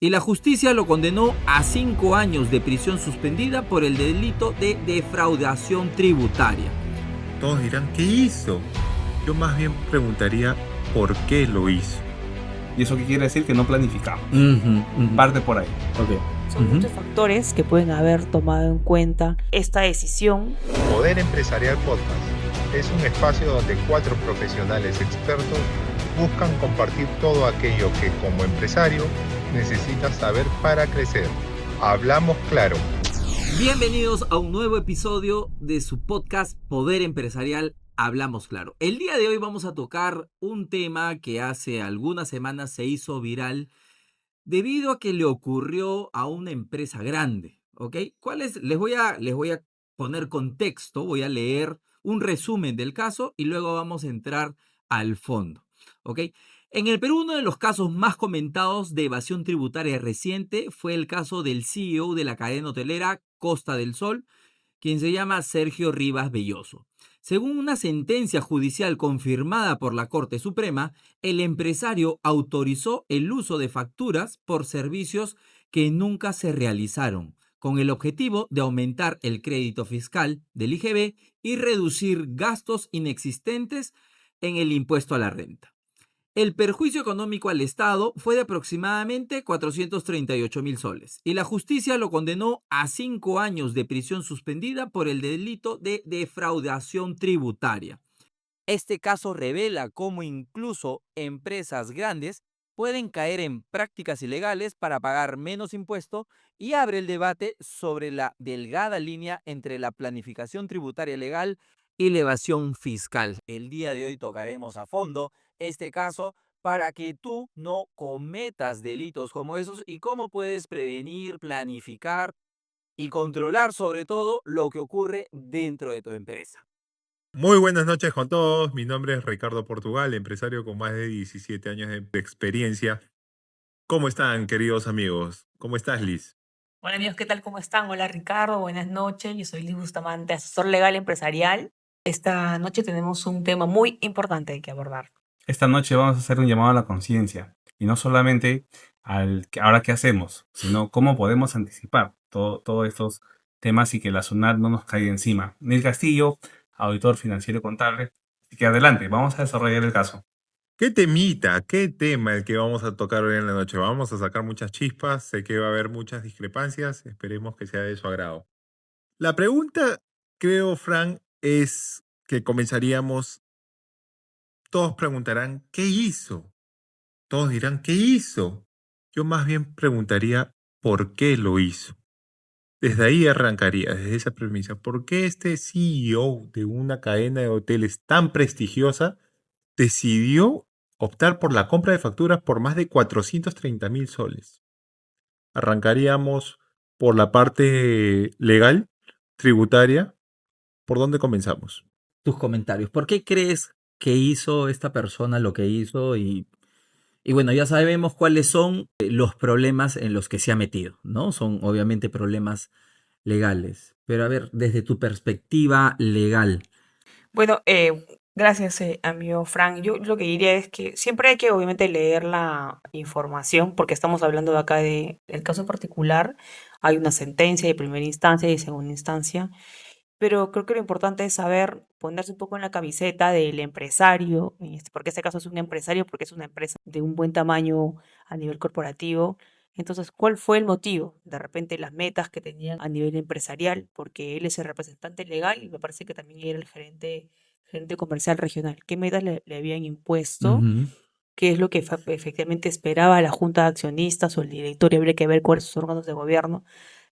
y la justicia lo condenó a 5 años de prisión suspendida por el delito de defraudación tributaria. Todos dirán, ¿qué hizo? Yo más bien preguntaría, ¿por qué lo hizo? ¿Y eso qué quiere decir? Que no planificamos. Parte por ahí. Ok. Son muchos factores que pueden haber tomado en cuenta esta decisión. Poder Empresarial Podcast es un espacio donde 4 profesionales expertos buscan compartir todo aquello que como empresario necesitas saber para crecer. Hablamos claro. Bienvenidos a un nuevo episodio de su podcast Poder Empresarial Hablamos Claro. El día de hoy vamos a tocar un tema que hace algunas semanas se hizo viral debido a que le ocurrió a una empresa grande, ¿ok? Les voy a poner contexto, voy a leer un resumen del caso y luego vamos a entrar al fondo, ¿ok? En el Perú, uno de los casos más comentados de evasión tributaria reciente fue el caso del CEO de la cadena hotelera Costa del Sol, quien se llama Sergio Rivas Belloso. Según una sentencia judicial confirmada por la Corte Suprema, el empresario autorizó el uso de facturas por servicios que nunca se realizaron, con el objetivo de aumentar el crédito fiscal del IGB y reducir gastos inexistentes en el impuesto a la renta. El perjuicio económico al Estado fue de aproximadamente 438.000 soles y la justicia lo condenó a 5 años de prisión suspendida por el delito de defraudación tributaria. Este caso revela cómo incluso empresas grandes pueden caer en prácticas ilegales para pagar menos impuesto y abre el debate sobre la delgada línea entre la planificación tributaria legal y la evasión fiscal. El día de hoy tocaremos a fondo este caso para que tú no cometas delitos como esos y cómo puedes prevenir, planificar y controlar sobre todo lo que ocurre dentro de tu empresa. Muy buenas noches con todos. Mi nombre es Ricardo Portugal, empresario con más de 17 años de experiencia. ¿Cómo están, queridos amigos? ¿Cómo estás, Liz? Hola amigos, ¿qué tal? ¿Cómo están? Hola Ricardo, buenas noches. Yo soy Liz Bustamante, asesor legal empresarial. Esta noche tenemos un tema muy importante que abordar. Esta noche vamos a hacer un llamado a la conciencia. Y no solamente ahora qué hacemos, sino cómo podemos anticipar todos estos temas y que la SUNAT no nos caiga encima. Neil Castillo, auditor financiero y contable. Así que adelante, vamos a desarrollar el caso. ¿Qué temita, qué tema el que vamos a tocar hoy en la noche? Vamos a sacar muchas chispas, sé que va a haber muchas discrepancias, esperemos que sea de su agrado. La pregunta, creo, Frank, es que comenzaríamos, todos preguntarán, ¿qué hizo? Todos dirán, ¿qué hizo? Yo más bien preguntaría, ¿por qué lo hizo? Desde ahí arrancaría, desde esa premisa. ¿Por qué este CEO de una cadena de hoteles tan prestigiosa decidió optar por la compra de facturas por más de 430.000 soles? Arrancaríamos por la parte legal, tributaria. ¿Por dónde comenzamos? Tus comentarios. ¿Por qué crees que hizo esta persona lo que hizo? Y bueno, ya sabemos cuáles son los problemas en los que se ha metido, ¿no? Son obviamente problemas legales. Pero a ver, desde tu perspectiva legal. Bueno, gracias, amigo Frank. Yo lo que diría es que siempre hay que obviamente leer la información porque estamos hablando de acá del caso en particular. Hay una sentencia de primera instancia y de segunda instancia, pero creo que lo importante es saber ponerse un poco en la camiseta del empresario, porque este caso es un empresario, porque es una empresa de un buen tamaño a nivel corporativo. Entonces, ¿cuál fue el motivo? De repente las metas que tenían a nivel empresarial, porque él es el representante legal y me parece que también era el gerente comercial regional. ¿Qué metas le habían impuesto? Ujú. ¿Qué es lo que efectivamente esperaba la junta de accionistas o el directorio? Habría que ver cuáles son sus órganos de gobierno.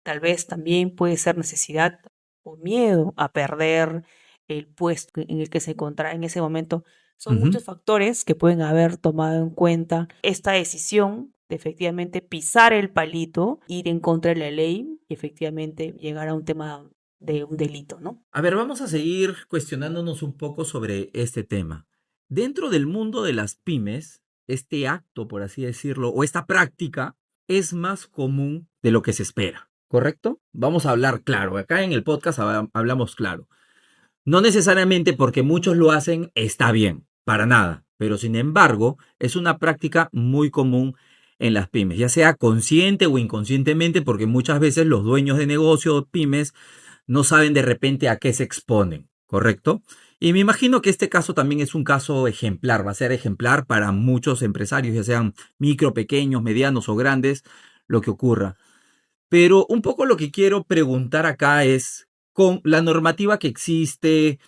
Tal vez también puede ser necesidad o miedo a perder el puesto en el que se encontraba en ese momento. Son Ujú. muchos factores que pueden haber tomado en cuenta esta decisión de efectivamente pisar el palito, ir en contra de la ley y efectivamente llegar a un tema de un delito, ¿no? A ver, vamos a seguir cuestionándonos un poco sobre este tema. Dentro del mundo de las pymes, este acto, por así decirlo, o esta práctica es más común de lo que se espera, ¿correcto? Vamos a hablar claro. Acá en el podcast hablamos claro. No necesariamente porque muchos lo hacen está bien, para nada, pero sin embargo es una práctica muy común en las pymes, ya sea consciente o inconscientemente, porque muchas veces los dueños de negocios, pymes, no saben de repente a qué se exponen, ¿correcto? Y me imagino que este caso también es un caso ejemplar, va a ser ejemplar para muchos empresarios, ya sean micro, pequeños, medianos o grandes, lo que ocurra. Pero un poco lo que quiero preguntar acá es, con la normativa que existe,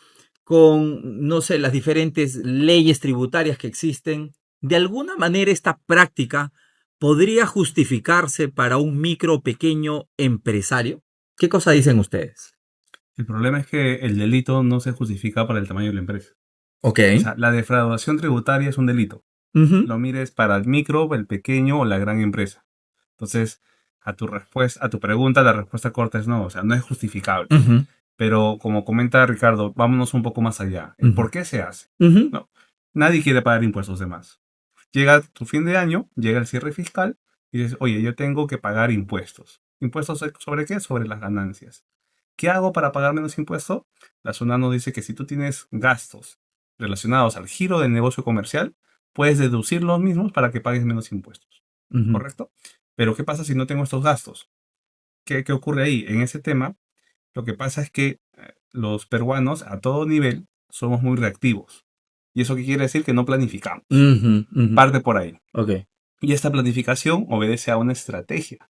con, no sé, las diferentes leyes tributarias que existen, de alguna manera esta práctica podría justificarse para un micro o pequeño empresario. ¿Qué cosa dicen ustedes? El problema es que el delito no se justifica para el tamaño de la empresa. Ok. O sea, la defraudación tributaria es un delito. Ujú, Lo mires para el micro, el pequeño o la gran empresa. Entonces, a tu pregunta, la respuesta corta es no, o sea, no es justificable. ujú, Pero como comenta Ricardo, vámonos un poco más allá. ¿El ujú, por qué se hace? ujú, No, nadie quiere pagar impuestos de más. Llega tu fin de año, llega el cierre fiscal y dices, oye, yo tengo que pagar impuestos. ¿Impuestos sobre qué? Sobre las ganancias. ¿Qué hago para pagar menos impuestos? La zona nos dice que si tú tienes gastos relacionados al giro del negocio comercial, puedes deducir los mismos para que pagues menos impuestos. ujú, ¿Correcto? Pero ¿qué pasa si no tengo estos gastos? ¿Qué ocurre ahí? En ese tema, lo que pasa es que los peruanos a todo nivel somos muy reactivos. ¿Y eso qué quiere decir? Que no planificamos. ujú, ujú. Parte por ahí. Ok. Y esta planificación obedece a una estrategia.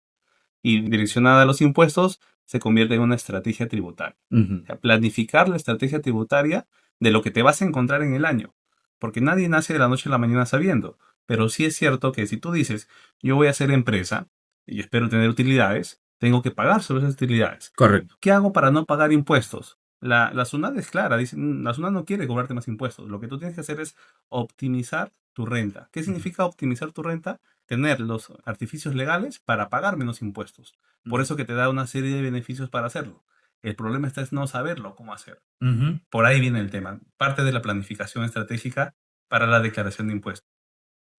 Y direccionada a los impuestos, se convierte en una estrategia tributaria. Ujú, O sea, planificar la estrategia tributaria de lo que te vas a encontrar en el año. Porque nadie nace de la noche a la mañana sabiendo. Pero sí es cierto que si tú dices, yo voy a ser empresa y espero tener utilidades, tengo que pagar sobre esas utilidades. correcto. ¿Qué hago para no pagar impuestos? La SUNAT es clara, dice, la SUNAT no quiere cobrarte más impuestos. Lo que tú tienes que hacer es optimizar tu renta. ¿Qué significa optimizar tu renta? Tener los artificios legales para pagar menos impuestos. Por Ujú, eso que te da una serie de beneficios para hacerlo. El problema está es no saberlo cómo hacer. ujú. Por ahí viene el tema. Parte de la planificación estratégica para la declaración de impuestos.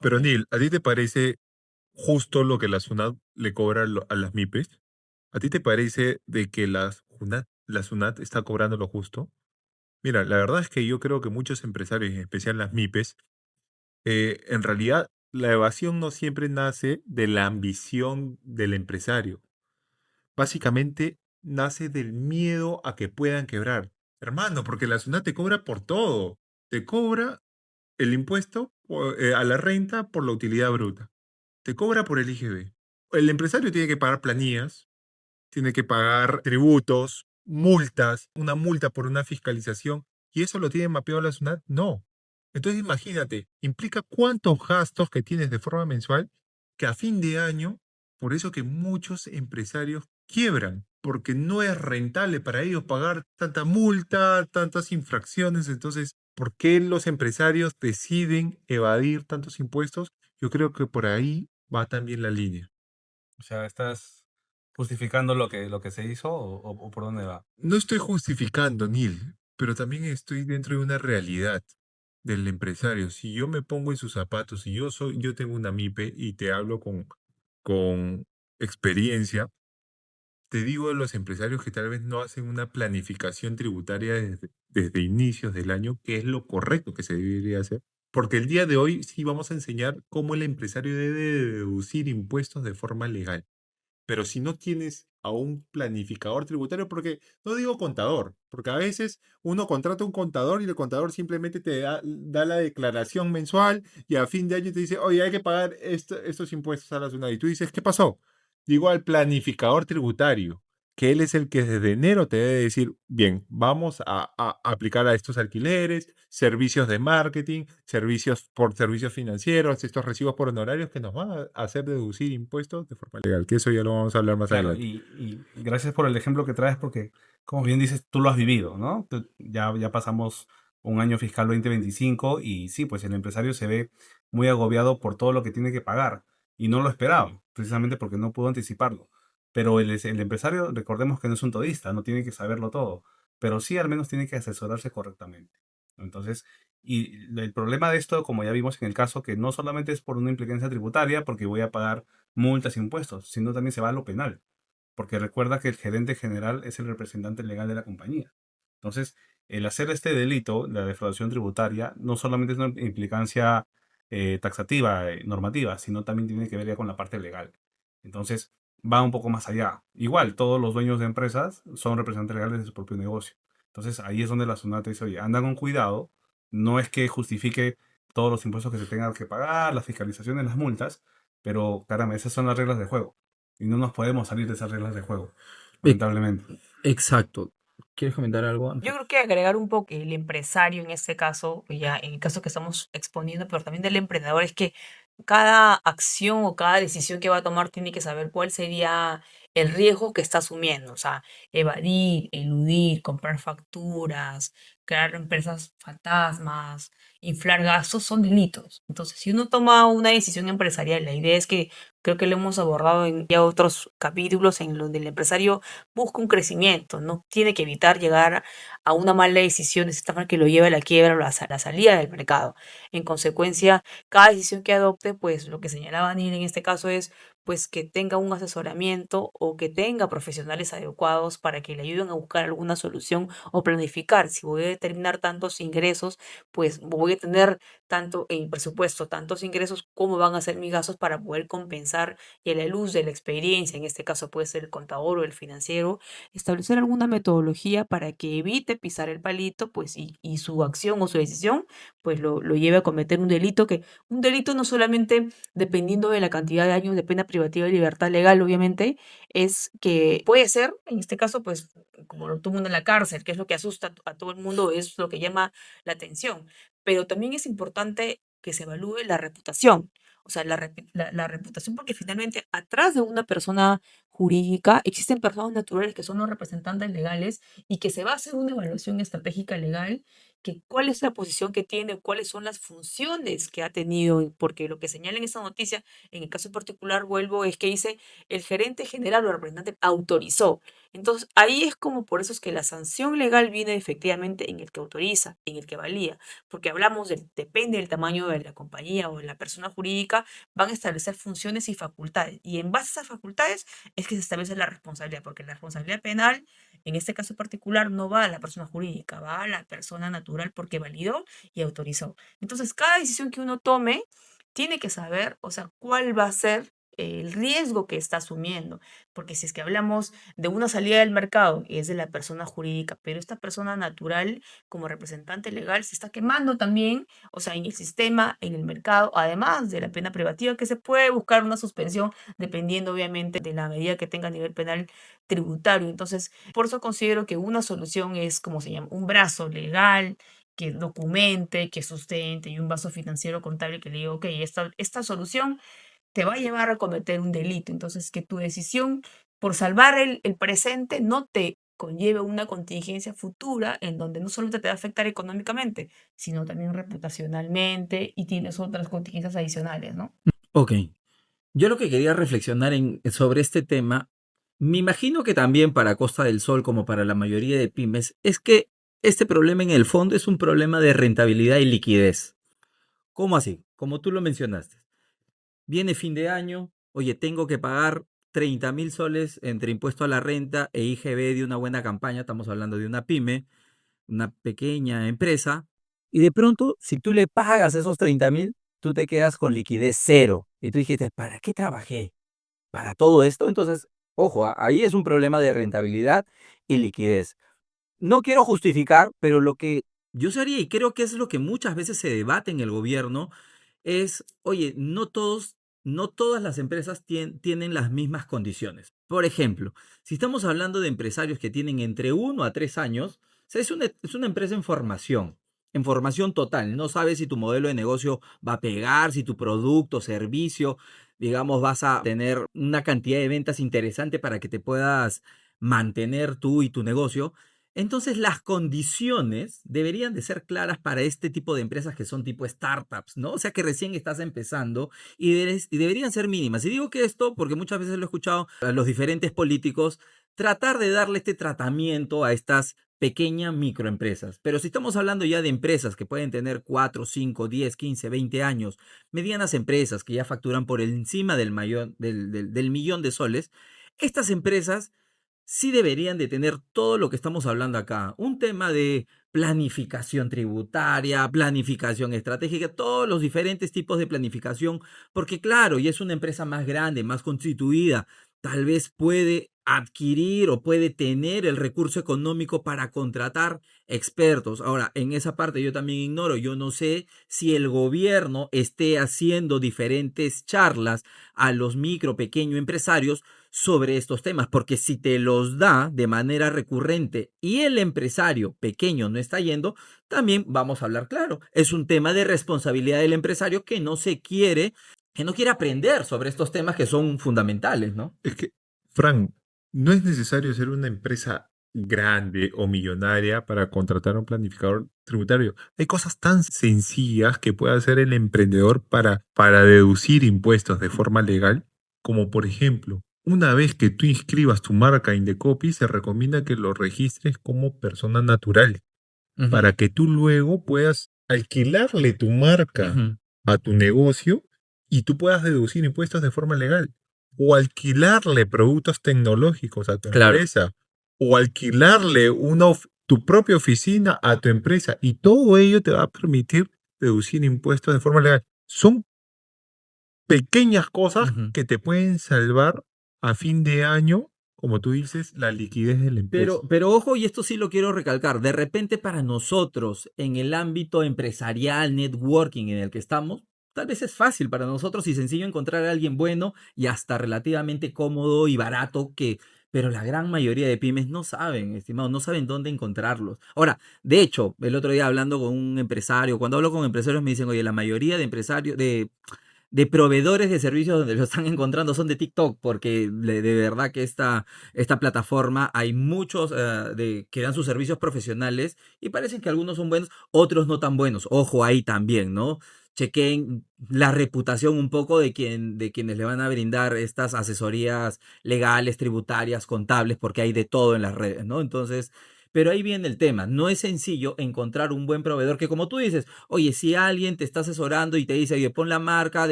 Pero Neil, ¿a ti te parece justo lo que la SUNAT le cobra a las MIPES? ¿A ti te parece de que la SUNAT está cobrando lo justo? Mira, la verdad es que yo creo que muchos empresarios, en especial las MIPES, en realidad la evasión no siempre nace de la ambición del empresario. Básicamente nace del miedo a que puedan quebrar. Hermano, porque la SUNAT te cobra por todo. Te cobra el impuesto a la renta por la utilidad bruta. Te cobra por el IGB. El empresario tiene que pagar planillas, tiene que pagar tributos, multas, una multa por una fiscalización, y eso lo tiene mapeado la SUNAT. No. Entonces imagínate, implica cuántos gastos que tienes de forma mensual que a fin de año, por eso que muchos empresarios quiebran, porque no es rentable para ellos pagar tanta multa, tantas infracciones. Entonces, ¿por qué los empresarios deciden evadir tantos impuestos? Yo creo que por ahí va también la línea. O sea, ¿estás justificando lo que se hizo o por dónde va? No estoy justificando, Neil, pero también estoy dentro de una realidad del empresario. Si yo me pongo en sus zapatos, si yo tengo una MIPE y te hablo con experiencia, te digo de los empresarios que tal vez no hacen una planificación tributaria desde inicios del año, que es lo correcto que se debería hacer. Porque el día de hoy sí vamos a enseñar cómo el empresario debe deducir impuestos de forma legal. Pero si no tienes a un planificador tributario, porque no digo contador, porque a veces uno contrata un contador y el contador simplemente te da la declaración mensual y a fin de año te dice, oye, hay que pagar estos impuestos a la SUNAT. Y tú dices, ¿qué pasó? Digo al planificador tributario, que él es el que desde enero te debe decir, bien, vamos a aplicar a estos alquileres, servicios de marketing, servicios por servicios financieros, estos recibos por honorarios que nos van a hacer deducir impuestos de forma legal, que eso ya lo vamos a hablar más Claro, adelante. y gracias por el ejemplo que traes porque, como bien dices, tú lo has vivido, ¿no? Ya pasamos un año fiscal 2025 y sí, pues el empresario se ve muy agobiado por todo lo que tiene que pagar y no lo esperaba, precisamente porque no pudo anticiparlo. Pero el empresario, recordemos que no es un todista, no tiene que saberlo todo, pero sí al menos tiene que asesorarse correctamente. Entonces, y el problema de esto, como ya vimos en el caso, que no solamente es por una implicancia tributaria, porque voy a pagar multas e impuestos, sino también se va a lo penal, porque recuerda que el gerente general es el representante legal de la compañía. Entonces, el hacer este delito, la defraudación tributaria, no solamente es una implicancia taxativa, normativa, sino también tiene que ver ya con la parte legal. Entonces, va un poco más allá. Igual, todos los dueños de empresas son representantes legales de su propio negocio. Entonces, ahí es donde la SUNAT dice, oye, anda con cuidado, no es que justifique todos los impuestos que se tengan que pagar, las fiscalizaciones, las multas, pero caramba, esas son las reglas de juego. Y no nos podemos salir de esas reglas de juego, E- lamentablemente. Exacto. ¿Quieres comentar algo, Yo Ángel? creo que agregar un poco el empresario en este caso, ya en el caso que estamos exponiendo, pero también del emprendedor, es que cada acción o cada decisión que va a tomar tiene que saber cuál sería el riesgo que está asumiendo. O sea, evadir, eludir, comprar facturas, crear empresas fantasmas, inflar gastos, son delitos. Entonces, si uno toma una decisión empresarial, la idea es que creo que lo hemos abordado en ya otros capítulos en donde el empresario busca un crecimiento, no tiene que evitar llegar a una mala decisión de cierta forma que lo lleve a la quiebra o la salida del mercado. En consecuencia, cada decisión que adopte, pues lo que señalaba Neil en este caso es pues que tenga un asesoramiento o que tenga profesionales adecuados para que le ayuden a buscar alguna solución o planificar. Si voy a determinar tantos ingresos, pues voy a tener tanto en presupuesto, tantos ingresos, cómo van a ser mis gastos para poder compensar y a la luz de la experiencia, en este caso puede ser el contador o el financiero, establecer alguna metodología para que evite pisar el palito, pues, y su acción o su decisión, pues lo lleve a cometer un delito que, un delito no solamente dependiendo de la cantidad de años de pena privativa de libertad legal, obviamente, es que puede ser, en este caso, pues, como lo tuvo uno en la cárcel, que es lo que asusta a todo el mundo, es lo que llama la atención. Pero también es importante que se evalúe la reputación. O sea, la reputación, porque finalmente atrás de una persona jurídica, existen personas naturales que son los representantes legales y que se va a hacer una evaluación estratégica legal, que cuál es la posición que tiene, cuáles son las funciones que ha tenido, porque lo que señala en esta noticia, en el caso particular, vuelvo, es que dice el gerente general o representante autorizó. Entonces, ahí es como por eso es que la sanción legal viene efectivamente en el que autoriza, en el que valía, porque hablamos del, depende del tamaño de la compañía o de la persona jurídica, van a establecer funciones y facultades, y en base a esas facultades es que se establece la responsabilidad, porque la responsabilidad penal, en este caso particular, no va a la persona jurídica, va a la persona natural porque validó y autorizó. Entonces, cada decisión que uno tome, tiene que saber, o sea, cuál va a ser el riesgo que está asumiendo, porque si es que hablamos de una salida del mercado, es de la persona jurídica, pero esta persona natural, como representante legal, se está quemando también, o sea, en el sistema, en el mercado, además de la pena privativa, que se puede buscar una suspensión dependiendo obviamente de la medida que tenga a nivel penal tributario. Entonces, por eso considero que una solución es, como se llama, un brazo legal que documente, que sustente y un vaso financiero contable que le diga, ok, esta solución te va a llevar a cometer un delito. Entonces, que tu decisión por salvar el presente no te conlleve una contingencia futura en donde no solamente te va a afectar económicamente, sino también reputacionalmente y tienes otras contingencias adicionales, ¿no? Ok. Yo lo que quería reflexionar sobre este tema, me imagino que también para Costa del Sol, como para la mayoría de pymes, es que este problema en el fondo es un problema de rentabilidad y liquidez. ¿Cómo así? Como tú lo mencionaste. Viene fin de año, oye, tengo que pagar 30.000 soles entre impuesto a la renta e IGB de una buena campaña, estamos hablando de una pyme, una pequeña empresa, y de pronto, si tú le pagas esos 30.000, tú te quedas con liquidez cero. Y tú dijiste, ¿para qué trabajé? ¿Para todo esto? Entonces, ojo, ahí es un problema de rentabilidad y liquidez. No quiero justificar, pero lo que yo sería, y creo que es lo que muchas veces se debate en el gobierno, es, oye, no todas las empresas tienen las mismas condiciones. Por ejemplo, si estamos hablando de empresarios que tienen entre 1 a 3 años, o sea, es una empresa en formación total. No sabes si tu modelo de negocio va a pegar, si tu producto, servicio, digamos, vas a tener una cantidad de ventas interesante para que te puedas mantener tú y tu negocio. Entonces, las condiciones deberían de ser claras para este tipo de empresas que son tipo startups, ¿no? O sea, que recién estás empezando y deberían ser mínimas. Y digo que esto, porque muchas veces lo he escuchado a los diferentes políticos, tratar de darle este tratamiento a estas pequeñas microempresas. Pero si estamos hablando ya de empresas que pueden tener 4, 5, 10, 15, 20 años, medianas empresas que ya facturan por encima del millón de soles, estas empresas sí deberían de tener todo lo que estamos hablando acá. Un tema de planificación tributaria, planificación estratégica, todos los diferentes tipos de planificación, porque claro, y es una empresa más grande, más constituida, tal vez puede adquirir o puede tener el recurso económico para contratar expertos. Ahora, en esa parte yo también ignoro, yo no sé si el gobierno esté haciendo diferentes charlas a los micro, pequeño empresarios sobre estos temas, porque si te los da de manera recurrente y el empresario pequeño no está yendo, también vamos a hablar claro, es un tema de responsabilidad del empresario que no quiere aprender sobre estos temas que son fundamentales, ¿no? Es que, Frank, no es necesario ser una empresa grande o millonaria para contratar a un planificador tributario. Hay cosas tan sencillas que puede hacer el emprendedor para deducir impuestos de forma legal, como por ejemplo, una vez que tú inscribas tu marca Indecopi, se recomienda que lo registres como persona natural, Ujú, para que tú luego puedas alquilarle tu marca ujú. a tu negocio y tú puedas deducir impuestos de forma legal. O alquilarle productos tecnológicos a tu Claro. empresa. O alquilarle tu propia oficina a tu empresa. Y todo ello te va a permitir deducir impuestos de forma legal. Son pequeñas cosas Ujú. que te pueden salvar a fin de año, como tú dices, la liquidez de la empresa. Pero ojo, y esto sí lo quiero recalcar, de repente para nosotros en el ámbito empresarial, networking en el que estamos, tal vez es fácil para nosotros y sencillo encontrar a alguien bueno y hasta relativamente cómodo y barato pero la gran mayoría de pymes no saben, estimado, no saben dónde encontrarlos. Ahora, de hecho, el otro día hablando con un empresario, cuando hablo con empresarios me dicen, oye, la mayoría de empresarios, de proveedores de servicios donde lo están encontrando son de TikTok, porque de verdad que esta plataforma hay muchos que dan sus servicios profesionales y parecen que algunos son buenos, otros no tan buenos. Ojo ahí también, ¿no? Chequen la reputación un poco de quienes le van a brindar estas asesorías legales, tributarias, contables, porque hay de todo en las redes, ¿no? Entonces, pero ahí viene el tema. No es sencillo encontrar un buen proveedor que, como tú dices, oye, si alguien te está asesorando y te dice, oye, pon la marca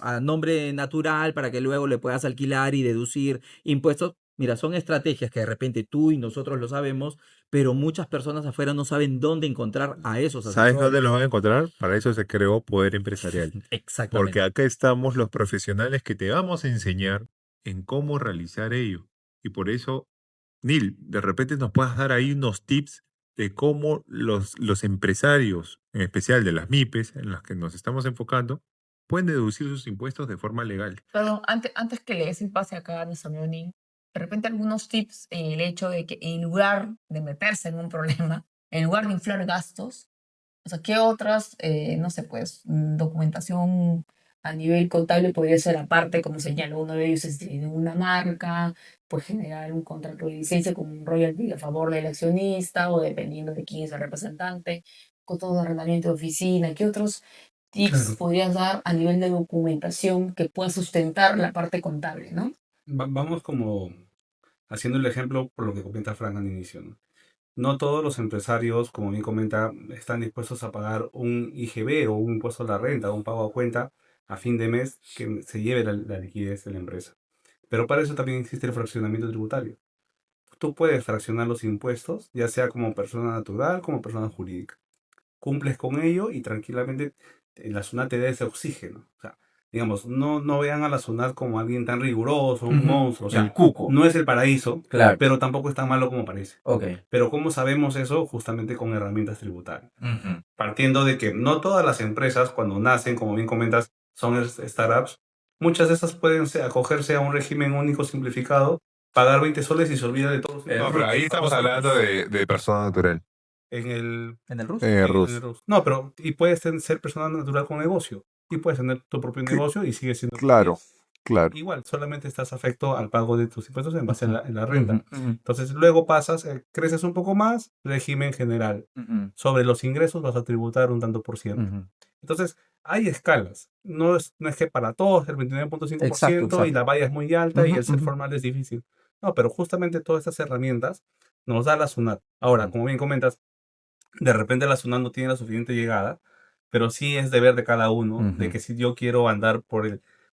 a nombre natural para que luego le puedas alquilar y deducir impuestos. Mira, son estrategias que de repente tú y nosotros lo sabemos, pero muchas personas afuera no saben dónde encontrar a esos ¿Sabes dónde asesores. los van a encontrar? Para eso se creó Poder Empresarial. Porque Exactamente. acá estamos los profesionales que te vamos a enseñar en cómo realizar ello. Y por eso, Neil, de repente nos puedas dar ahí unos tips de cómo los empresarios, en especial de las MIPES, en las que nos estamos enfocando, pueden deducir sus impuestos de forma legal. Perdón, antes que le des el pase acá a nuestro amigo Nin, de repente algunos tips en el hecho de que en lugar de meterse en un problema, en lugar de inflar gastos, o sea, ¿qué otras, no sé, pues, documentación a nivel contable podría ser aparte, como señaló uno de ellos, es de una marca, pues generar un contrato de licencia con un royalty a favor del accionista o dependiendo de quién es el representante, con todo arrendamiento de oficina? ¿Qué otros tips Claro. podrías dar a nivel de documentación que pueda sustentar la parte contable, ¿no? Vamos como haciendo el ejemplo por lo que comenta Frank al inicio, ¿no? No todos los empresarios, como bien comenta, están dispuestos a pagar un IGB o un impuesto a la renta o un pago a cuenta a fin de mes que se lleve la liquidez de la empresa. Pero para eso también existe el fraccionamiento tributario. Tú puedes fraccionar los impuestos, ya sea como persona natural como persona jurídica. Cumples con ello y tranquilamente la SUNAT te da ese oxígeno. O sea, digamos, no vean a la SUNAT como alguien tan riguroso, un Ujú. monstruo. O sea, El cuco. no es el paraíso, Claro. pero tampoco es tan malo como parece. Ok. Pero ¿cómo sabemos eso? Justamente con herramientas tributarias. Ujú. Partiendo de que no todas las empresas, cuando nacen, como bien comentas, son startups. Muchas de esas pueden acogerse a un régimen único simplificado, pagar 20 soles y se olvida de todos los No, pero ahí estamos hablando de persona natural. en el En el RUS. En en Rus. el RUS. No, pero y puedes ser persona natural con negocio. Y puedes tener tu propio Que- negocio y sigues siendo Claro, cliente. claro. Igual, solamente estás afecto al pago de tus impuestos en base a en la renta. Ujú, ujú, Entonces, luego pasas, creces un poco más, régimen general. ujú, Sobre los ingresos vas a tributar un tanto por ciento. ujú. Entonces, hay escalas. No es que para todos el 29.5% Exacto, y la exacto. valla es muy alta y Ujú, el ser ujú. formal es difícil. No, pero justamente todas estas herramientas nos da la SUNAT. Ahora, Ujú. como bien comentas, de repente la SUNAT no tiene la suficiente llegada, pero sí es deber de cada uno de Ujú. que si yo quiero andar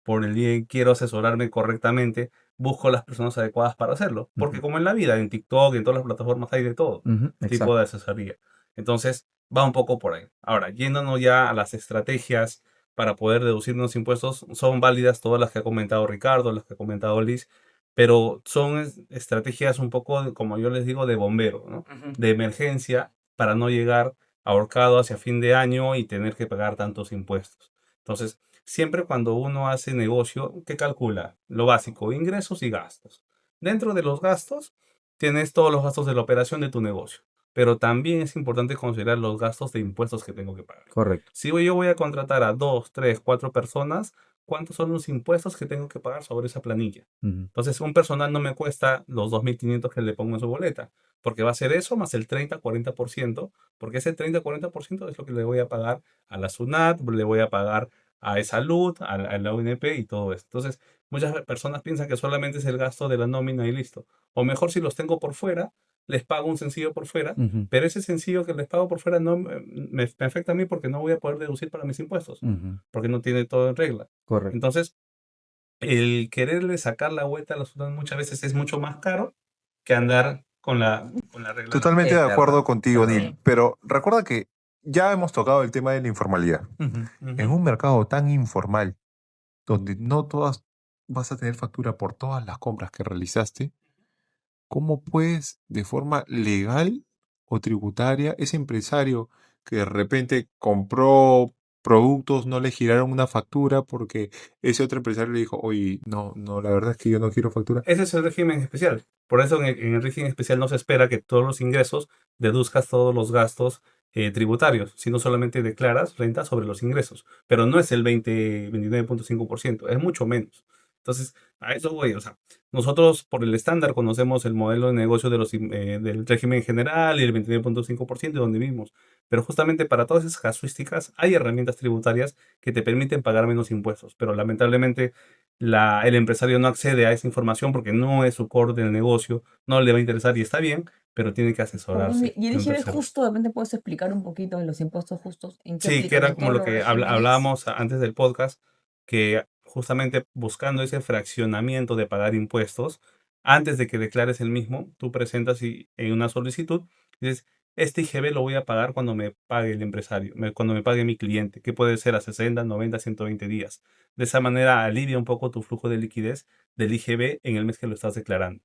por el bien quiero asesorarme correctamente, busco las personas adecuadas para hacerlo. Porque Ujú. como en la vida, en TikTok, en todas las plataformas hay de todo Ujú, tipo exacto. de asesoría. Entonces, va un poco por ahí. Ahora, yéndonos ya a las estrategias para poder deducir los impuestos, son válidas todas las que ha comentado Ricardo, las que ha comentado Liz, pero son estrategias un poco, como yo les digo, de bombero, ¿no? Ujú. De emergencia para no llegar ahorcado hacia fin de año y tener que pagar tantos impuestos. Entonces, siempre cuando uno hace negocio, ¿qué calcula? Lo básico, ingresos y gastos. Dentro de los gastos, tienes todos los gastos de la operación de tu negocio, pero también es importante considerar los gastos de impuestos que tengo que pagar. Correcto. Si yo voy a contratar a 2, 3, 4 personas, ¿cuántos son los impuestos que tengo que pagar sobre esa planilla? Ujú, Entonces, un personal no me cuesta los 2.500 que le pongo en su boleta, porque va a ser eso más el 30, 40%, porque ese 30, 40% es lo que le voy a pagar a la SUNAT, le voy a pagar a Salud, a la UNP y todo esto. Entonces, muchas personas piensan que solamente es el gasto de la nómina y listo. O mejor, si los tengo por fuera, les pago un sencillo por fuera, ujú, pero ese sencillo que les pago por fuera no me afecta a mí porque no voy a poder deducir para mis impuestos, ujú, porque no tiene todo en regla. correcto. Entonces, el quererle sacar la vuelta a los ciudadanos muchas veces es mucho más caro que andar con la regla en la mano. Totalmente de Es verdad, acuerdo es contigo, verdad. Neil, pero recuerda que ya hemos tocado el tema de la informalidad. Ujú, En Ujú. un mercado tan informal, donde no todas vas a tener factura por todas las compras que realizaste, ¿cómo puedes de forma legal o tributaria ese empresario que de repente compró productos, no le giraron una factura porque ese otro empresario le dijo, oye, no, no, la verdad es que yo no quiero factura? Ese es el régimen especial. Por eso en el régimen especial no se espera que todos los ingresos deduzcas todos los gastos tributarios, sino solamente declaras renta sobre los ingresos. Pero no es el 29.5%, es mucho menos. Entonces, a eso voy. O sea, nosotros por el estándar conocemos el modelo de negocio del régimen general y el 29.5% de donde vivimos. Pero justamente para todas esas casuísticas hay herramientas tributarias que te permiten pagar menos impuestos. Pero lamentablemente el empresario no accede a esa información porque no es su core del negocio, no le va a interesar y está bien, pero tiene que asesorarse Y el de un IGB tercero. justo, de repente puedes explicar un poquito de los impuestos justos, en qué Sí, que aplican, era en como todos lo los que regímenes. hablábamos antes del podcast, que justamente buscando ese fraccionamiento de pagar impuestos, antes de que declares el mismo, tú presentas en una solicitud, dices, este IGB lo voy a pagar cuando me pague el empresario, cuando me pague mi cliente, que puede ser a 60, 90, 120 días. De esa manera alivia un poco tu flujo de liquidez del IGB en el mes que lo estás declarando.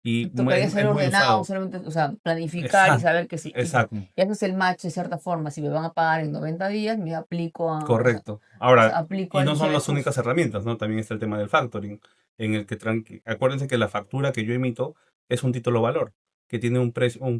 Y Tocaría ser es muy ordenado, usado. solamente, o sea, planificar y Exacto, saber que sí. exacto. ujú. Y haces el match de cierta forma. Si me van a pagar en 90 días, me aplico Correcto. o sea, Ahora, aplico y al no son IGB las únicas justo. herramientas, ¿no? También está el tema del factoring, en el que acuérdense que la factura que yo emito es un título valor, que tiene un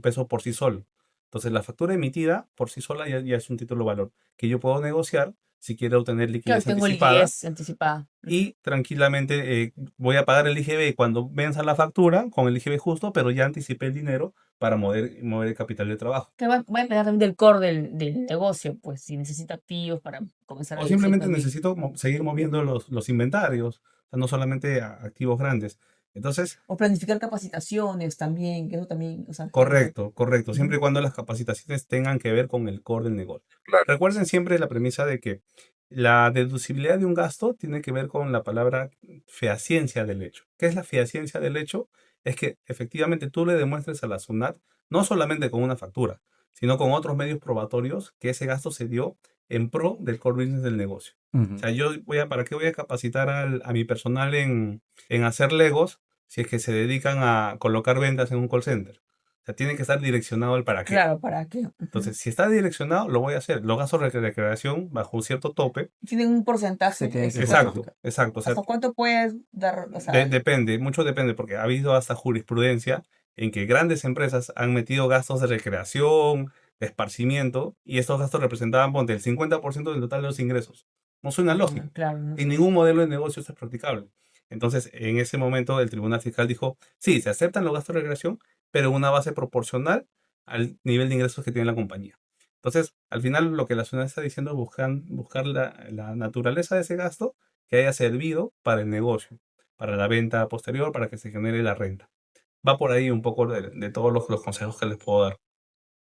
peso por sí solo. Entonces, la factura emitida por sí sola ya es un título valor, que yo puedo negociar si quiero obtener Claro, liquidez tengo anticipada liquidez anticipada. Ujú. y tranquilamente voy a pagar el IGB cuando venza la factura con el IGB justo, pero ya anticipé el dinero para mover el capital de trabajo. Que va a depender también del core del negocio, pues si necesita activos para comenzar a O deducir simplemente también. necesito seguir moviendo los inventarios, o sea, no solamente activos grandes. Entonces, O planificar capacitaciones también, que eso también, o sea, gente. correcto, correcto, siempre Ujú. y cuando las capacitaciones tengan que ver con el core del negocio. Claro. Recuerden siempre la premisa de que la deducibilidad de un gasto tiene que ver con la palabra fehaciencia del hecho. ¿Qué es la fehaciencia del hecho? Es que efectivamente tú le demuestres a la SUNAT, no solamente con una factura, sino con otros medios probatorios, que ese gasto se dio en pro del core business del negocio. O Ujú. sea, ¿para qué voy a capacitar a mi personal en hacer Legos si es que se dedican a colocar ventas en un call center? O sea, tiene que estar direccionado al para qué. Claro, ¿para qué? Ujú. Entonces, si está direccionado, lo voy a hacer. Los gastos de recreación bajo un cierto tope. Tienen un porcentaje Se tiene que Exacto, justificar. exacto. O sea, ¿Hasta cuánto puedes dar? O sea, depende, mucho depende, porque ha habido hasta jurisprudencia en que grandes empresas han metido gastos de recreación, de esparcimiento, y estos gastos representaban, ponte, el 50% del total de los ingresos. No suena lógico. claro, no En sé. ningún modelo de negocio esto es practicable. Entonces, en ese momento, el Tribunal Fiscal dijo, sí, se aceptan los gastos de recreación, pero en una base proporcional al nivel de ingresos que tiene la compañía. Entonces, al final, lo que la ciudad está diciendo es buscar la naturaleza de ese gasto que haya servido para el negocio, para la venta posterior, para que se genere la renta. Va por ahí un poco de todos los consejos que les puedo dar.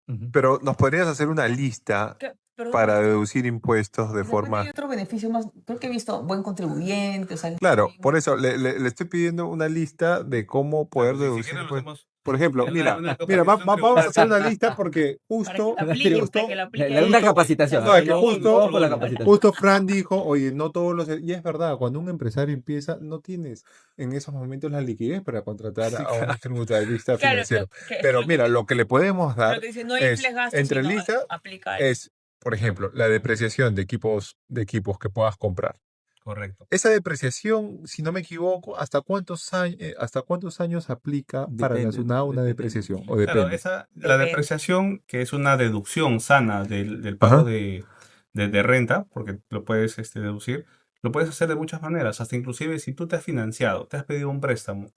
Ujú. Pero nos podrías hacer una lista Perdón, para deducir impuestos de y después hay forma... otro beneficio más, creo que he visto buen contribuyente, o sea, Claro, por también- eso le estoy pidiendo una lista de cómo poder Claro, si deducir siquiera lo impuestos. hacemos Por ejemplo, en mira, una mira, capacitación vamos a hacer una tributaria. lista porque para que justo, lo apliquen, justo, para que lo aplique Una ahí. capacitación. no, es que Vamos- justo, vamos por la capacitación. justo Fran dijo, oye, no todos los... Y es verdad, cuando un empresario empieza, no tienes en esos momentos la liquidez para contratar Sí, a un claro. tributarista Claro, financiero. que Pero mira, lo que le podemos lo dar que dice, no es, infles gastos, entre sino lista, aplica. es, por ejemplo, la depreciación de equipos que puedas comprar. Correcto. Esa depreciación, si no me equivoco, hasta cuántos años aplica para la Depende, SUNAT una Depende. depreciación? ¿O Claro, depende? la Depende. depreciación, que es una deducción sana del Ajá. pago de renta, porque lo puedes deducir, lo puedes hacer de muchas maneras, hasta inclusive si tú te has financiado, te has pedido un préstamo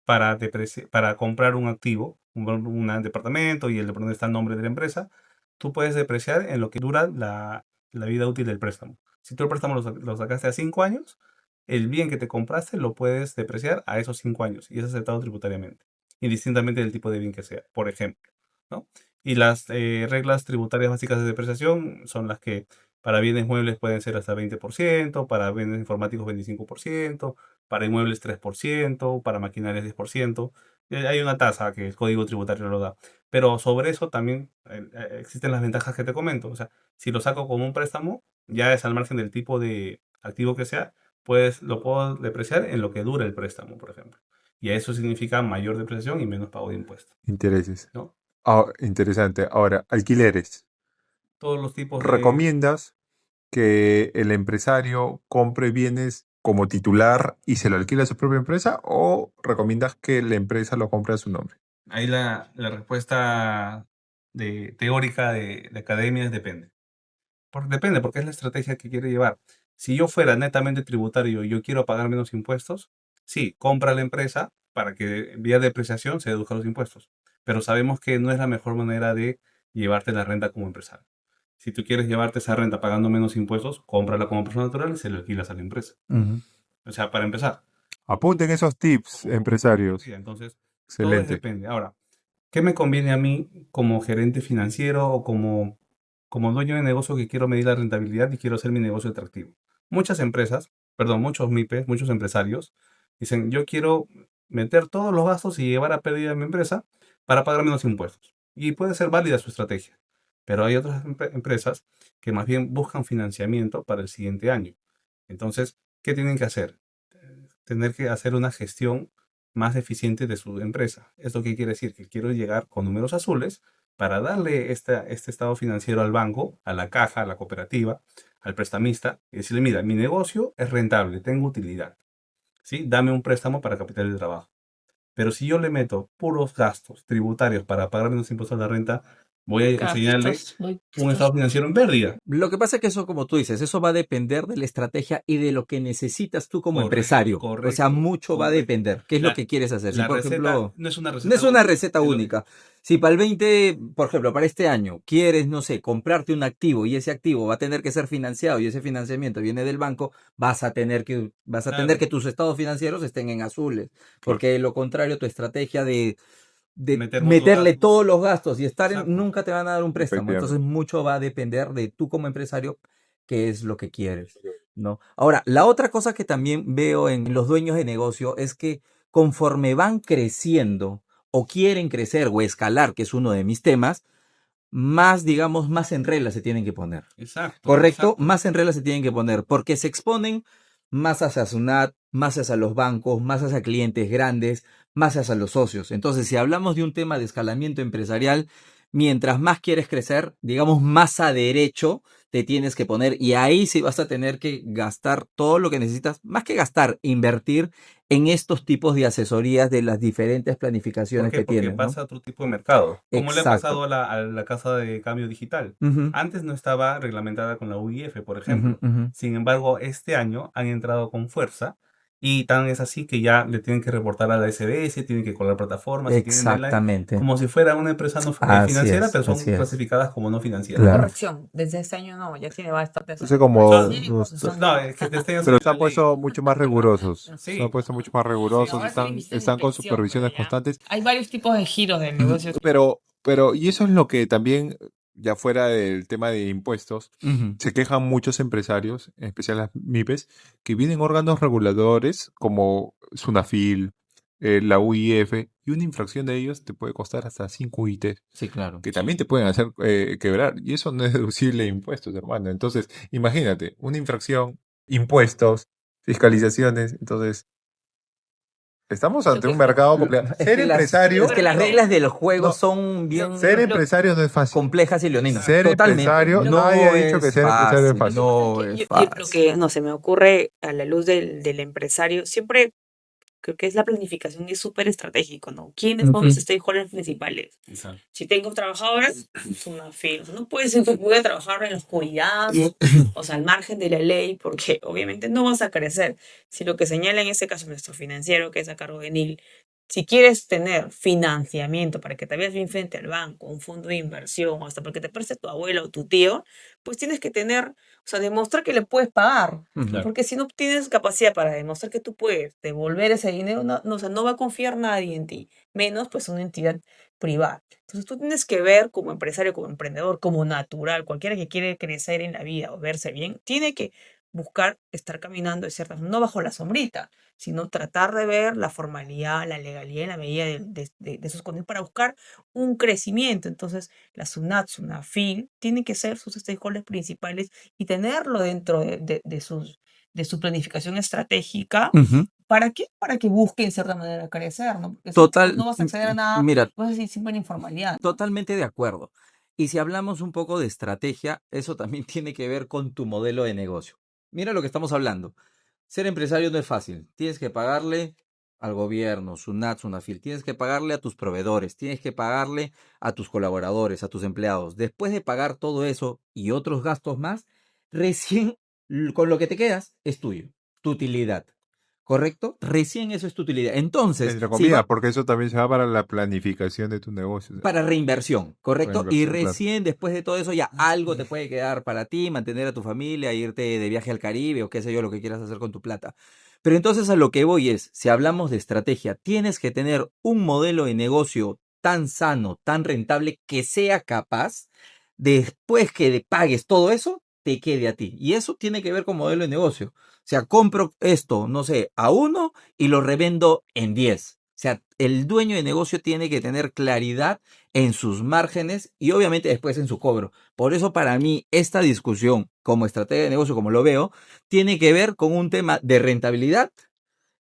para comprar un activo, un departamento y el departamento está en nombre de la empresa, tú puedes depreciar en lo que dura la vida útil del préstamo. Si tú el préstamo lo sacaste a 5 años, el bien que te compraste lo puedes depreciar a esos 5 años y es aceptado tributariamente, indistintamente del tipo de bien que sea, por ejemplo, ¿no? Y las reglas tributarias básicas de depreciación son las que para bienes muebles pueden ser hasta 20%, para bienes informáticos 25%, para inmuebles 3%, para maquinarias 10%. Hay una tasa que el Código Tributario lo da. Pero sobre eso también existen las ventajas que te comento. O sea, si lo saco como un préstamo, ya es al margen del tipo de activo que sea, pues lo puedo depreciar en lo que dura el préstamo, por ejemplo. Y eso significa mayor depreciación y menos pago de impuestos, Intereses. ¿no? Interesante. Ahora, alquileres. Todos los tipos de... ¿Recomiendas que el empresario compre bienes como titular y se lo alquila a su propia empresa o recomiendas que la empresa lo compre a su nombre? Ahí la respuesta teórica de academias depende. Depende, porque es la estrategia que quiere llevar. Si yo fuera netamente tributario y yo quiero pagar menos impuestos, sí, compra la empresa para que vía depreciación se deduzcan los impuestos. Pero sabemos que no es la mejor manera de llevarte la renta como empresario. Si tú quieres llevarte esa renta pagando menos impuestos, cómprala como persona natural y se lo alquilas a la empresa. O sea, para empezar. Apunten esos tips, empresarios. Sí, entonces, todo Excelente. depende. Ahora, ¿qué me conviene a mí como gerente financiero o como dueño de negocio que quiero medir la rentabilidad y quiero hacer mi negocio atractivo? Muchas empresas, perdón, muchos MIPES, muchos empresarios, dicen, yo quiero meter todos los gastos y llevar a pérdida mi empresa para pagar menos impuestos. Y puede ser válida su estrategia. Pero hay otras empresas que más bien buscan financiamiento para el siguiente año. Entonces, ¿qué tienen que hacer? Tener que hacer una gestión más eficiente de su empresa. ¿Esto qué quiere decir? Que quiero llegar con números azules para darle este estado financiero al banco, a la caja, a la cooperativa, al prestamista, y decirle, mira, mi negocio es rentable, tengo utilidad, ¿sí? Dame un préstamo para capital de trabajo. Pero si yo le meto puros gastos tributarios para pagar menos impuestos a la renta, voy a enseñarle un estado financiero en pérdida. Lo que pasa es que eso, como tú dices, eso va a depender de la estrategia y de lo que necesitas tú como Correcto, empresario. O sea, correcto, mucho va a correcto. depender. ¿Qué es lo La- que quieres hacer? Si, La por receta ejemplo, no es una receta no es una única, receta es lo- única. Si para el 20, por ejemplo, para este año, quieres, no sé, comprarte un activo y ese activo va a tener que ser financiado y ese financiamiento viene del banco, vas a tener que Claro. tus estados financieros estén en azules. Porque de lo contrario, tu estrategia de Meter muchos meterle gastos. todos los gastos y Exacto. nunca te van a dar un préstamo. Entonces Efectivamente. mucho va a depender de tú como empresario qué es lo que quieres, ¿no? Ahora, la otra cosa que también veo en los dueños de negocio es que conforme van creciendo o quieren crecer o escalar, que es uno de mis temas, más, digamos, más en regla se tienen que poner. Exacto. ¿Correcto? exacto. Más en regla se tienen que poner porque se exponen más hacia SUNAT, más hacia los bancos, más hacia clientes grandes, más hacia los socios. Entonces, si hablamos de un tema de escalamiento empresarial, mientras más quieres crecer, digamos, más a derecho te tienes que poner y ahí sí vas a tener que gastar todo lo que necesitas, más que gastar, invertir en estos tipos de asesorías de las diferentes ¿Por planificaciones qué? que Porque tienes, ¿no? pasa a otro tipo de mercado. Como le ha pasado Exacto. a la casa de cambio digital. Ujú, Antes no estaba reglamentada con la UIF, por ejemplo. ujú, ujú. Sin embargo, este año han entrado con fuerza y tan es así que ya le tienen que reportar a la SBS, tienen que colar plataformas y tienen deadline Exactamente. como si fuera una empresa no Así financiera, es, pero son así es. clasificadas como no financieras. Claro. Corrección, desde este año no, ya tiene bastante. Entonces, como Son- No, es que este año pero salió se han la ley. puesto mucho más rigurosos. Sí. Se han puesto mucho más rigurosos, Ahora tienen visitas de están con inspección, supervisiones pero ya. constantes. Hay varios tipos de giros de negocios. Y eso es lo que también ya fuera del tema de impuestos, se quejan muchos empresarios, en especial las MIPES, que vienen órganos reguladores como SUNAFIL, la UIF, y una infracción de ellos te puede costar hasta 5 UIT, Sí, claro. que también te pueden hacer quebrar, y eso no es deducible de impuestos, hermano. Entonces, imagínate, una infracción, impuestos, fiscalizaciones, entonces, estamos Lo ante un que, mercado complejo. Es Ser que empresario, es que las pero reglas del juego no, son lo, bien ser lo, empresario no es fácil. complejas y leoninas. Ser Totalmente. empresario, lo, nadie No ha dicho que es ser empresario es fácil, lo que fácil. pasa es no que es lo fácil. que no se me ocurre a la luz del empresario, siempre creo que es la planificación y es súper estratégico, ¿no? ¿Quiénes son los Ujú. stakeholders principales? Exacto. Si tengo trabajadores, es una firma. No puedes ser que voy a trabajar en la oscuridad, o sea, al margen de la ley, porque obviamente no vas a crecer. Si lo que señala en este caso nuestro financiero, que es a cargo de NIL, si quieres tener financiamiento para que te veas bien frente al banco, un fondo de inversión, o hasta porque te preste tu abuelo o tu tío, pues tienes que tener, o sea, demostrar que le puedes pagar. Ujú. Porque si no tienes capacidad para demostrar que tú puedes devolver ese dinero, o sea, no va a confiar nadie en ti, menos pues una entidad privada. Entonces tú tienes que ver como empresario, como emprendedor, como natural, cualquiera que quiere crecer en la vida o verse bien, tiene que buscar estar caminando de cierta no bajo la sombrita, sino tratar de ver la formalidad, la legalidad en la medida de sus condiciones para buscar un crecimiento. Entonces, la SUNAT, SUNAFIL, tienen que ser sus stakeholders principales y tenerlo dentro de su planificación estratégica. Ujú. ¿Para qué? Para que busquen cierta manera crecer, ¿no? Porque si Total, no vas a acceder a nada, mira, vas a seguir siempre en informalidad, ¿no? totalmente de acuerdo. Y si hablamos un poco de estrategia, eso también tiene que ver con tu modelo de negocio. Mira lo que estamos hablando. Ser empresario no es fácil. Tienes que pagarle al gobierno, SUNAT, SUNAFIL, tienes que pagarle a tus proveedores, tienes que pagarle a tus colaboradores, a tus empleados. Después de pagar todo eso y otros gastos más, recién con lo que te quedas es tuyo, tu utilidad. ¿Correcto? Recién eso es tu utilidad. Entonces, Entre si comillas, va, porque eso también se va para la planificación de tu negocio, o sea, para reinversión, para ¿correcto? Y inversión, claro. recién después de todo eso ya algo te puede quedar para ti, mantener a tu familia, irte de viaje al Caribe o qué sé yo, lo que quieras hacer con tu plata. Pero entonces a lo que voy es, si hablamos de estrategia, tienes que tener un modelo de negocio tan sano, tan rentable, que sea capaz, después que pagues todo eso, te quede a ti. Y eso tiene que ver con modelo de negocio. O sea, compro esto, no sé, a 1 y lo revendo en 10. O sea, el dueño de negocio tiene que tener claridad en sus márgenes y obviamente después en su cobro. Por eso para mí esta discusión como estrategia de negocio, como lo veo, tiene que ver con un tema de rentabilidad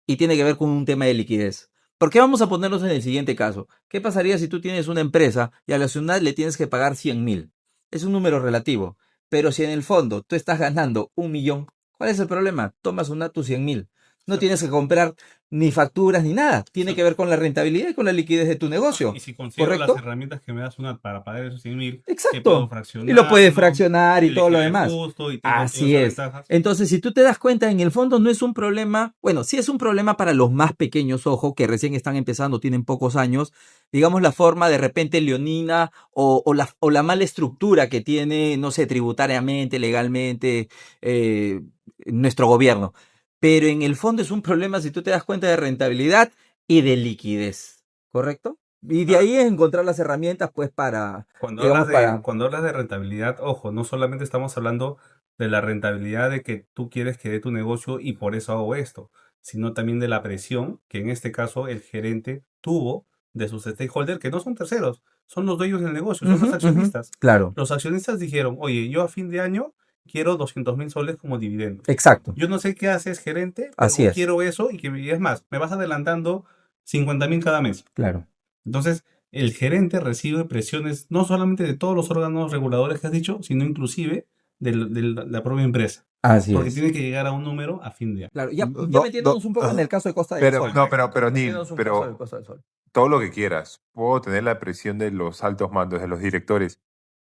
y tiene que ver con un tema de liquidez. Porque vamos a ponernos en el siguiente caso. ¿Qué pasaría si tú tienes una empresa y a la ciudad le tienes que pagar 100.000? Es un número relativo. Pero si en el fondo tú estás ganando 1.000.000, ¿cuál es el problema? Tomas una tus 100.000. No tienes que comprar ni facturas ni nada. Tiene que ver con la rentabilidad y con la liquidez de tu negocio. Y si considero las ¿Correcto? herramientas que me das una para pagar esos 100.000, que puedo Exacto. Y lo fraccionar, puedes ¿no? fraccionar y todo lo Liquidar demás. justo y tengo todas Así esas es. ventajas. Entonces, si tú te das cuenta, en el fondo no es un problema, bueno, sí es un problema para los más pequeños, ojo, que recién están empezando, tienen pocos años, digamos la forma de repente leonina o la mala estructura que tiene, no sé, tributariamente, legalmente, nuestro gobierno. Pero en el fondo es un problema si tú te das cuenta de rentabilidad y de liquidez, ¿correcto? Y de Ah, ahí es encontrar las herramientas, pues, para, Cuando digamos, para... cuando hablas de rentabilidad, ojo, no solamente estamos hablando de la rentabilidad de que tú quieres que dé tu negocio y por eso hago esto, sino también de la presión que en este caso el gerente tuvo de sus stakeholders, que no son terceros, son los dueños del negocio, son los Ujú, ujú, accionistas. claro, Los accionistas dijeron, oye, yo a fin de año quiero 200.000 soles como dividendos. exacto, Yo no sé qué haces, gerente, así pero es, quiero eso y es más, me vas adelantando 50.000 cada mes. claro. Entonces, el gerente recibe presiones no solamente de todos los órganos reguladores que has dicho, sino inclusive de la propia empresa, Así porque es. tiene que llegar a un número a fin de año. Claro, ya, ya No, no, metiéndonos un poco en el caso de Costa del pero, Sol. no, pero Neil, Metiéndonos un caso del pero Costa del Sol. todo lo que quieras. Puedo tener la presión de los altos mandos, de los directores,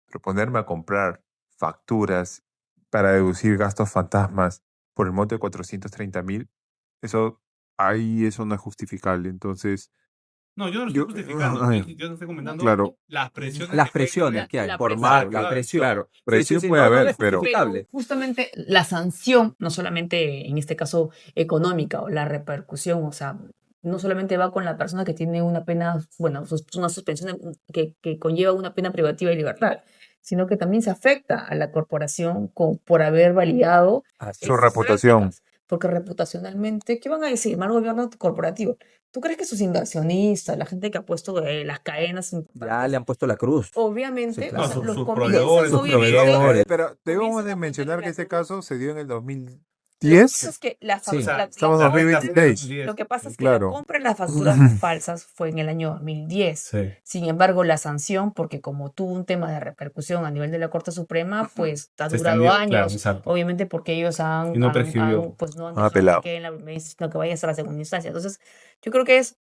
pero ponerme a comprar facturas para deducir gastos fantasmas por el monto de 430.000, eso, ahí eso no es justificable. Entonces, No, yo no lo estoy yo, justificando, ay, yo estoy comentando claro, las presiones Las que puede presiones haber que hay, La por presión, marca, claro, presión. claro, Sí, sí, presión sí, puede no, no, no haber, es pero justificable. justamente la sanción, no solamente en este caso económica o la repercusión, o sea, no solamente va con la persona que tiene una pena, bueno, una suspensión que conlleva una pena privativa de libertad, sino que también se afecta a la corporación por haber validado Así Su es. estas reputación. prácticas. Porque reputacionalmente, ¿qué van a decir? Mal gobierno corporativo. ¿Tú crees que sus inversionistas, la gente que ha puesto las cadenas Ya importantes, le han puesto la cruz. Sí, obviamente, o claro. sea, sus los proveedores, comienzan, Sus obviamente, proveedores. Pero debemos comienzan de a mencionar ponerle que la este cruz. caso se dio en el Lo que 2010. pasa es que Sí. Estamos en Ahora, 2026. lo que pasa es que la Claro. compra de las facturas falsas fue en el año 2010. Sí. Sin embargo, la sanción, porque como tuvo un tema de repercusión a nivel de la Corte Suprema, pues ha Se durado extendió, claro, años, exacto. obviamente porque ellos Y no prescribió. pues no han Han dejado apelado. que quede en la primera instancia, sino que vaya hasta la segunda instancia. Entonces, yo creo que es,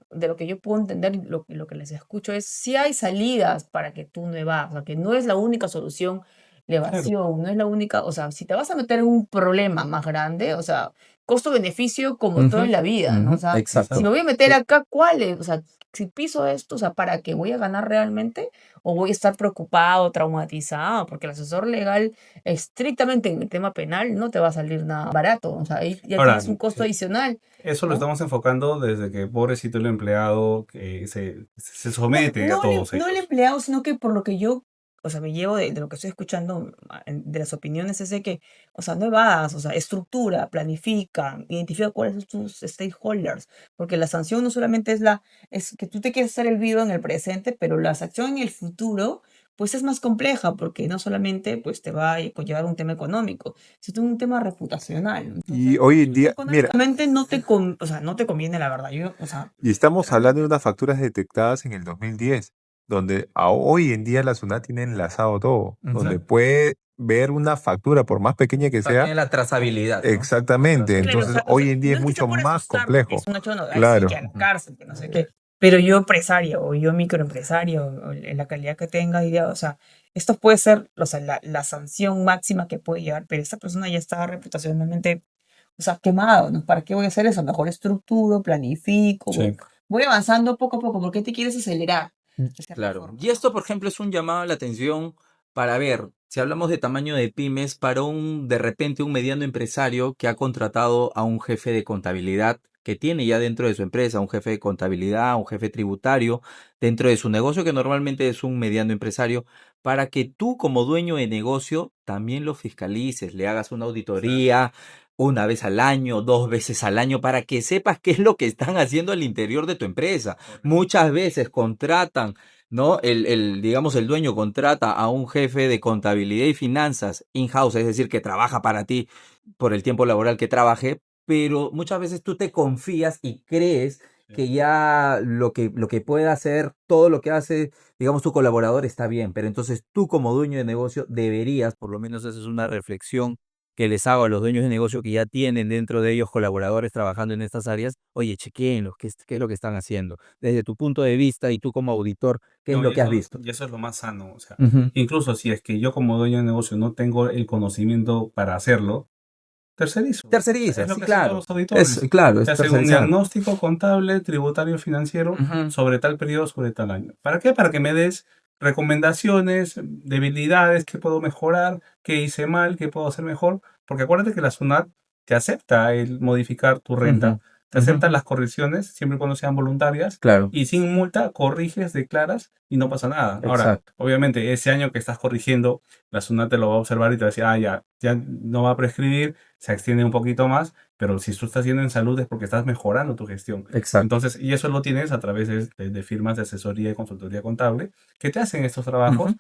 de lo que yo puedo entender, y lo que les escucho es, si hay salidas para que tú no evas, o sea, que no es la única solución la Claro. evasión, no es la única, o sea, si te vas a meter en un problema más grande, o sea, costo-beneficio como todo en Ujú, la vida, ¿no? O ujú, sea, si exacto. me voy a meter acá, ¿cuál es? O sea, si piso esto, o sea, ¿para qué voy a ganar realmente? ¿O voy a estar preocupado, traumatizado? Porque el asesor legal, estrictamente en el tema penal, no te va a salir nada barato. O sea, ahí ya Ahora, tienes un costo adicional, eso lo ¿no? estamos enfocando desde que pobrecito el empleado que se No, somete a no, todos no el ellos. empleado, sino que por lo que yo, o sea, me llevo de lo que estoy escuchando, de las opiniones, es de que, o sea, no evadas, o sea, estructura, planifica, identifica cuáles son tus stakeholders, porque la sanción no solamente es que tú te quieres hacer el vivo en el presente, pero la sanción en el futuro, pues es más compleja, porque no solamente, pues te va a conllevar un tema económico, sino un tema reputacional. Y Entonces, hoy en día, mira, económicamente o sea, no te conviene la verdad. Yo, o sea, y estamos hablando de realmente, unas facturas detectadas en el 2010, donde hoy en día la SUNAT tiene enlazado todo, donde Ujú. puede ver una factura, por más pequeña que O sea, sea, tiene la trazabilidad, ¿no? exactamente. Trazabilidad. claro, Entonces, o hoy sea, en día no es es que sea mucho por más asustar, porque complejo. es un hecho, no, ay, sí, Claro. que a la cárcel, que no sé qué. Pero yo empresario o yo microempresario, o en la calidad que tenga, diría, o sea, esto puede ser, o sea, la sanción máxima que puede llevar, pero esta persona ya está reputacionalmente, o sea, quemado, ¿no? ¿Para qué voy a hacer eso? Mejor estructuro, planifico, Sí. voy avanzando poco a poco, ¿por qué te quieres acelerar? De cierta Claro. forma, Y esto, por ejemplo, es un llamado a la atención para ver, si hablamos de tamaño de pymes, para de repente, un mediano empresario que ha contratado a un jefe de contabilidad que tiene ya dentro de su empresa, un jefe de contabilidad, un jefe tributario, dentro de su negocio, que normalmente es un mediano empresario, para que tú como dueño de negocio también lo fiscalices, le hagas una auditoría una vez al año, 2 veces al año, para que sepas qué es lo que están haciendo al interior de tu empresa. Muchas veces contratan, ¿no? Digamos, el dueño contrata a un jefe de contabilidad y finanzas in-house, es decir, que trabaja para ti por el tiempo laboral que trabaje, pero muchas veces tú te confías y crees que ya lo que puede hacer, todo lo que hace, digamos, tu colaborador está bien, pero entonces tú como dueño de negocio deberías, por lo menos esa es una reflexión que les hago a los dueños de negocio que ya tienen dentro de ellos colaboradores trabajando en estas áreas, oye, chequéenlos, qué es lo que están haciendo. Desde tu punto de vista y tú como auditor, ¿qué es No, lo que has visto? y eso es lo más sano. O sea, Ujú. incluso si es que yo como dueño de negocio no tengo el conocimiento para hacerlo, tercerizo. O sea, Terceriza, es lo sí, que hacen todos claro. los auditores. Claro, Te es hacen un tercerizar. diagnóstico contable, tributario, financiero Ujú. sobre tal periodo, sobre tal año. ¿Para qué? Para que me des recomendaciones, debilidades, qué puedo mejorar, qué hice mal, qué puedo hacer mejor. Porque acuérdate que la SUNAT te acepta el modificar tu renta, Ujú. te Ujú. acepta las correcciones, siempre y cuando sean voluntarias, Claro, y sin multa corriges, declaras y no pasa nada. Ahora, exacto. obviamente, ese año que estás corrigiendo, la SUNAT te lo va a observar y te va a decir, ah, ya no va a prescribir, se extiende un poquito más, pero si tú estás haciendo en salud es porque estás mejorando tu gestión. Exacto. Entonces, y eso lo tienes a través de firmas de asesoría y consultoría contable que te hacen estos trabajos Ujú.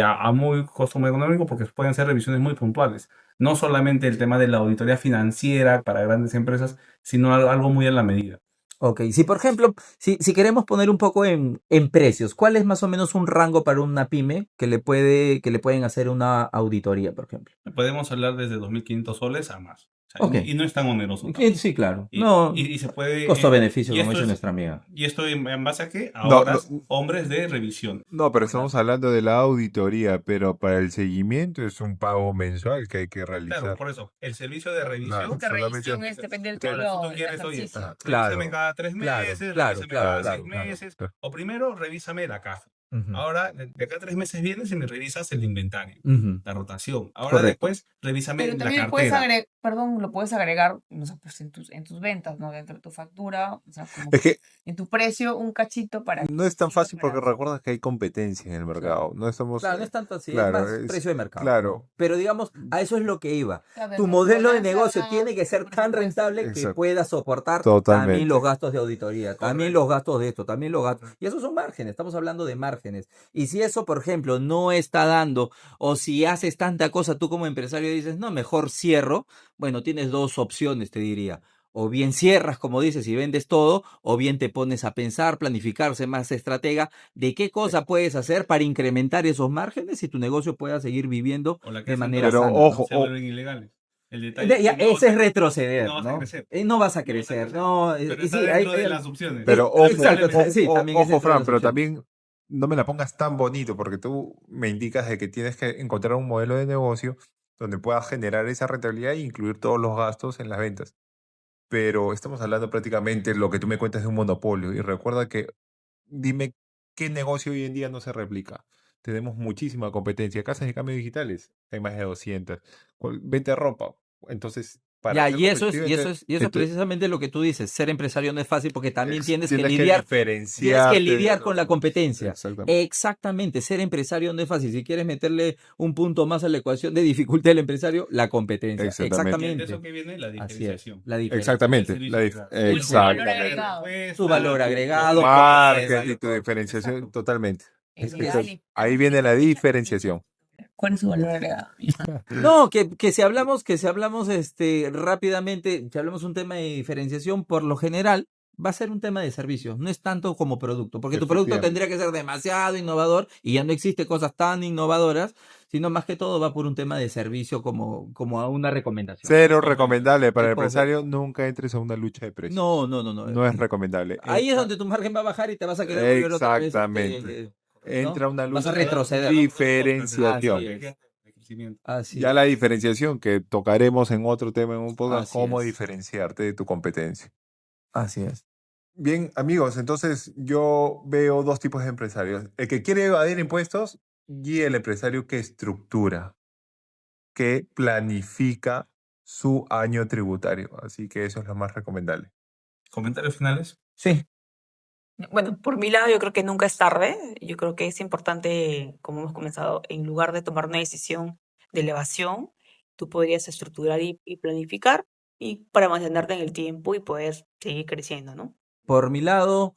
a muy costo muy económico porque pueden ser revisiones muy puntuales. No solamente el tema de la auditoría financiera para grandes empresas, sino algo muy a la medida. Ok, si por ejemplo, si queremos poner un poco en precios, ¿cuál es más o menos un rango para una pyme que le pueden hacer una auditoría, por ejemplo? Podemos hablar desde 2.500 soles a más. O sea, Ok. y no es tan oneroso tampoco. Sí, claro. Y, No, y se puede. costo-beneficio, Y como esto dice es. nuestra amiga. ¿Y esto en base a qué? A No, horas, hombres de revisión. no, pero estamos hablando de la auditoría, pero para el seguimiento es un pago mensual que hay que Claro, realizar. por eso, el servicio de Claro, revisión. porque solamente. revisión depende del Ahora, si tú del quieres, oye, ejercicio. Claro, revísame cada 3 claro, meses, claro, revísame claro, cada claro, 6 claro. meses, o primero revísame la caja. Ujú. Ahora, de acá a 3 meses vienes y me revisas el inventario, Ujú. la rotación. Ahora Correcto. después, revísame Pero la también puedes cartera. agregar, perdón, lo puedes agregar, no sé, pues en tus ventas, ¿no? Dentro de tu factura, o sea, como Es que que en tu precio, un cachito para que no es tan sirva fácil porque para... recuerda que hay competencia en el Claro. mercado. No estamos, Claro, no es tanto así, es claro, más precio de mercado, claro, ¿no? Pero digamos, a eso es lo que iba. Claro, Tu dentro de tu modelo de balanza negocio tiene que ser tu tan presupuesto. rentable que exacto, pueda soportar también totalmente. los gastos de auditoría, también Correcto. los gastos de esto, también los gastos. Y esos son márgenes, estamos hablando de márgenes. Y si eso, por ejemplo, no está dando, o si haces tanta cosa tú como empresario dices, no, mejor cierro, bueno, tienes dos opciones, te diría. O bien cierras, como dices, y vendes todo, o bien te pones a pensar, planificarse más estratega de qué cosa puedes hacer para incrementar esos márgenes y tu negocio pueda seguir viviendo O la que de hacen manera todos, Pero sana, ¿no? ojo, ¿no? Se vuelven ilegales. El detalle es Ya, que no vas ese es a, retroceder, no vas a ¿no? crecer. No vas a No vas a crecer, crecer. no, Pero y está sí, dentro de las opciones. pero ojo, exacto, sí, también es ojo, dentro de Fran, las pero opciones. también no me la pongas tan bonito porque tú me indicas de que tienes que encontrar un modelo de negocio donde puedas generar esa rentabilidad e incluir todos los gastos en las ventas. Pero estamos hablando prácticamente lo que tú me cuentas de un monopolio. Y recuerda que, dime qué negocio hoy en día no se replica. Tenemos muchísima competencia. Casas de cambio digitales, hay más de 200. Venta de ropa. Entonces, para Ya, ser competitivo, y eso es precisamente lo que tú dices, ser empresario no es fácil porque también tienes que tienes que diferenciarte de lidiar con los la otros. competencia. Exactamente. Exactamente, ser empresario no es fácil. Si quieres meterle un punto más a la ecuación de dificultad del empresario, la competencia. Exactamente. Y ante eso Exactamente. que viene la Así es, diferenciación la diferencia. del Exactamente. servicio que das. O el valor Exactamente. agregado. Tu valor Tu agregado, Marketing, tu diferenciación, exacto. totalmente. El Es que ideal Ahí viene la diferenciación. ¿Cuál es su valor agregado? no, que si hablamos rápidamente, si hablamos un tema de diferenciación, por lo general va a ser un tema de servicio, no es tanto como producto, porque tu producto Efectivamente. tendría que ser demasiado innovador y ya no existe cosas tan innovadoras, sino más que todo va por un tema de servicio como a una recomendación. Cero recomendable para Es el por- empresario, nunca entres a una lucha de precios. No, no, no, no. No es recomendable. Ahí es donde tu margen va a bajar y te vas a querer volver otra vez, Exactamente. ¿no? Entra una Vas a lucha de retroceder. diferenciación. Así es. Así Ya es. la diferenciación que tocaremos en otro tema en un podcast, Así cómo es. diferenciarte de tu competencia. Así es. Bien, amigos, entonces yo veo dos tipos de empresarios. El que quiere evadir impuestos y el empresario que estructura, que planifica su año tributario. Así que eso es lo más recomendable. ¿Comentarios finales? Sí. Bueno, por mi lado, yo creo que nunca es tarde. Yo creo que es importante, como hemos comenzado, en lugar de tomar una decisión de elevación, tú podrías estructurar y planificar y para mantenerte en el tiempo y poder seguir creciendo, ¿no? Por mi lado,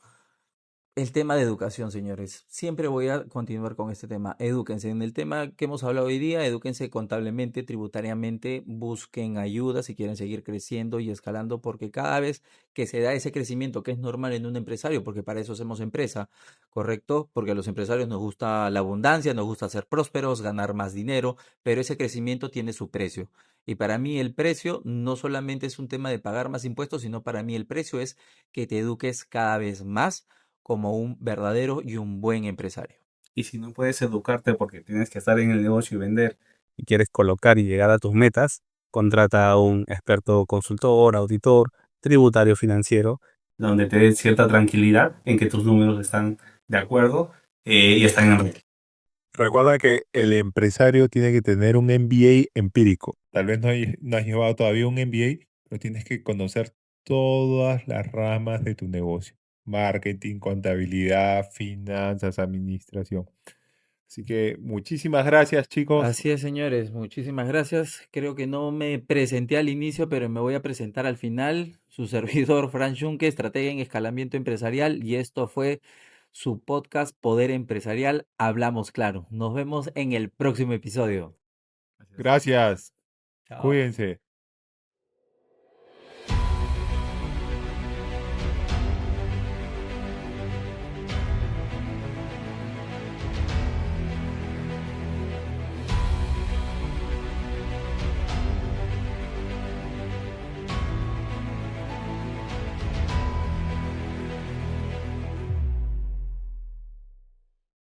el tema de educación, señores. Siempre voy a continuar con este tema. Edúquense. En el tema que hemos hablado hoy día, edúquense contablemente, tributariamente, busquen ayuda si quieren seguir creciendo y escalando, porque cada vez que se da ese crecimiento que es normal en un empresario, porque para eso hacemos empresa, ¿correcto? Porque a los empresarios nos gusta la abundancia, nos gusta ser prósperos, ganar más dinero, pero ese crecimiento tiene su precio. Y para mí el precio no solamente es un tema de pagar más impuestos, sino para mí el precio es que te eduques cada vez más como un verdadero y un buen empresario. Y si no puedes educarte porque tienes que estar en el negocio y vender y quieres colocar y llegar a tus metas, contrata a un experto consultor, auditor, tributario financiero, donde te dé cierta tranquilidad en que tus números están de acuerdo y están en regla. Recuerda que el empresario tiene que tener un MBA empírico. Tal vez no has llevado todavía un MBA, pero tienes que conocer todas las ramas de tu negocio. Marketing, contabilidad, finanzas, administración. Así que muchísimas gracias, chicos. Así es, señores, muchísimas gracias. Creo que no me presenté al inicio, pero me voy a presentar al final. Su servidor, Fran Schunke, estratega en escalamiento empresarial, y esto fue su podcast Poder Empresarial. Hablamos claro. Nos vemos en el próximo episodio. Gracias. Chao. Cuídense.